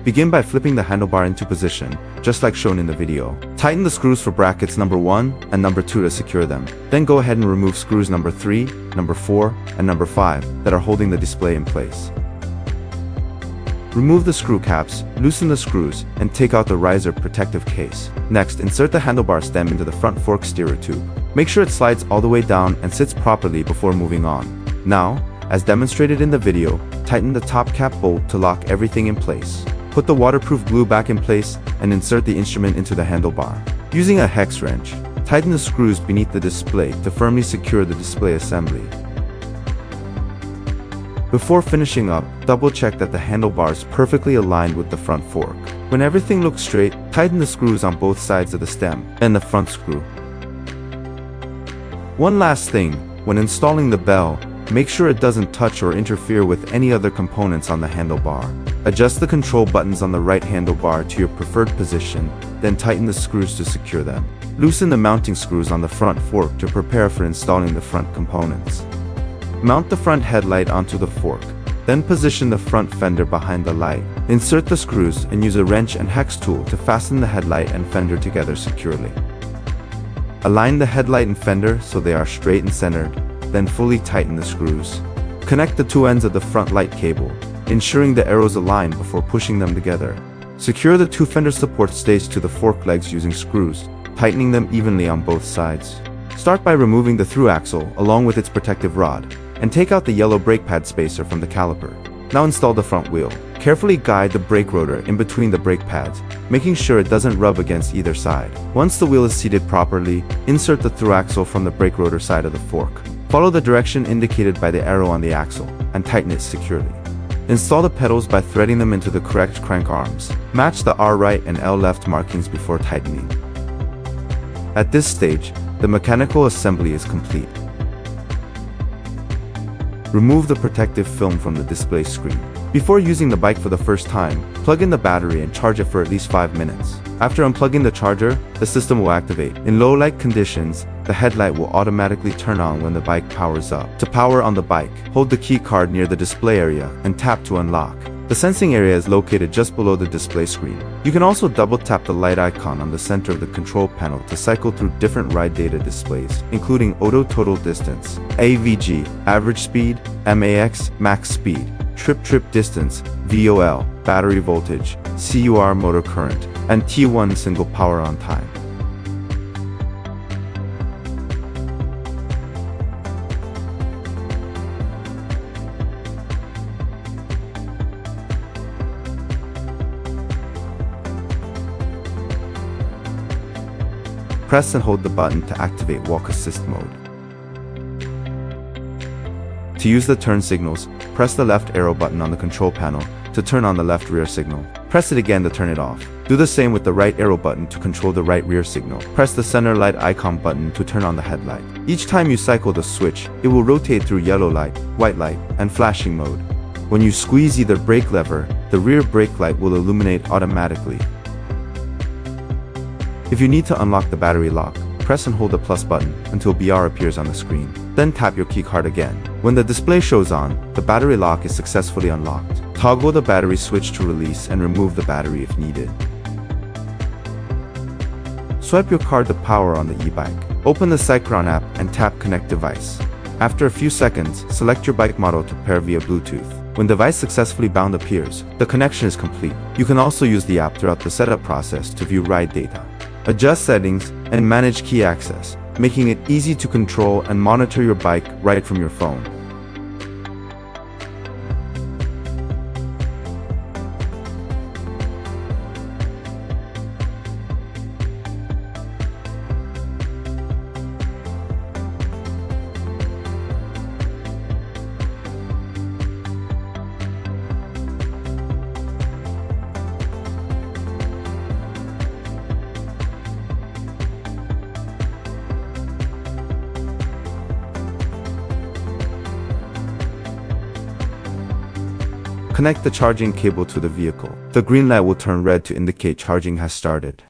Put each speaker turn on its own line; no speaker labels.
Begin by flipping the handlebar into position, just like shown in the video. Tighten the screws for brackets number 1 and number 2 to secure them. Then go ahead and remove screws number 3, number 4, and number 5 that are holding the display in place. Remove the screw caps, loosen the screws, and take out the riser protective case. Next, insert the handlebar stem into the front fork steerer tube. Make sure it slides all the way down and sits properly before moving on. Now, as demonstrated in the video, tighten the top cap bolt to lock everything in place. Put the waterproof glue back in place and insert the instrument into the handlebar. Using a hex wrench, tighten the screws beneath the display to firmly secure the display assembly. Before finishing up, double check that the handlebar is perfectly aligned with the front fork. When everything looks straight, tighten the screws on both sides of the stem and the front screw. One last thing, when installing the bell, make sure it doesn't touch or interfere with any other components on the handlebar. Adjust the control buttons on the right handlebar to your preferred position, then tighten the screws to secure them. Loosen the mounting screws on the front fork to prepare for installing the front components. Mount the front headlight onto the fork, then position the front fender behind the light. Insert the screws and use a wrench and hex tool to fasten the headlight and fender together securely. Align the headlight and fender so they are straight and centered, then fully tighten the screws. Connect the two ends of the front light cable, ensuring the arrows align before pushing them together. Secure the two fender support stays to the fork legs using screws, tightening them evenly on both sides. Start by removing the through axle along with its protective rod, and take out the yellow brake pad spacer from the caliper. Now install the front wheel. Carefully guide the brake rotor in between the brake pads, making sure it doesn't rub against either side. Once the wheel is seated properly, insert the through axle from the brake rotor side of the fork. Follow the direction indicated by the arrow on the axle, and tighten it securely. Install the pedals by threading them into the correct crank arms. Match the R right and L left markings before tightening. At this stage, the mechanical assembly is complete. Remove the protective film from the display screen. Before using the bike for the first time, plug in the battery and charge it for at least 5 minutes. After unplugging the charger, the system will activate. In low light conditions, the headlight will automatically turn on when the bike powers up. To power on the bike, hold the key card near the display area and tap to unlock. The sensing area is located just below the display screen. You can also double tap the light icon on the center of the control panel to cycle through different ride data displays, including auto total distance, AVG, average speed, MAX, max speed, trip distance, VOL, battery voltage, CUR motor current, and T1 single power on time. Press and hold the button to activate walk assist mode. To use the turn signals, press the left arrow button on the control panel to turn on the left rear signal. Press it again to turn it off. Do the same with the right arrow button to control the right rear signal. Press the center light icon button to turn on the headlight. Each time you cycle the switch, it will rotate through yellow light, white light, and flashing mode. When you squeeze either brake lever, the rear brake light will illuminate automatically. If you need to unlock the battery lock, press and hold the plus button until BR appears on the screen. Then tap your keycard again. When the display shows on, the battery lock is successfully unlocked. Toggle the battery switch to release and remove the battery if needed. Swipe your card to power on the e-bike. Open the CYCROWN app and tap Connect Device. After a few seconds, select your bike model to pair via Bluetooth. When device successfully bound appears, the connection is complete. You can also use the app throughout the setup process to view ride data, adjust settings, and manage key access, making it easy to control and monitor your bike right from your phone. Connect the charging cable to the vehicle. The green light will turn red to indicate charging has started.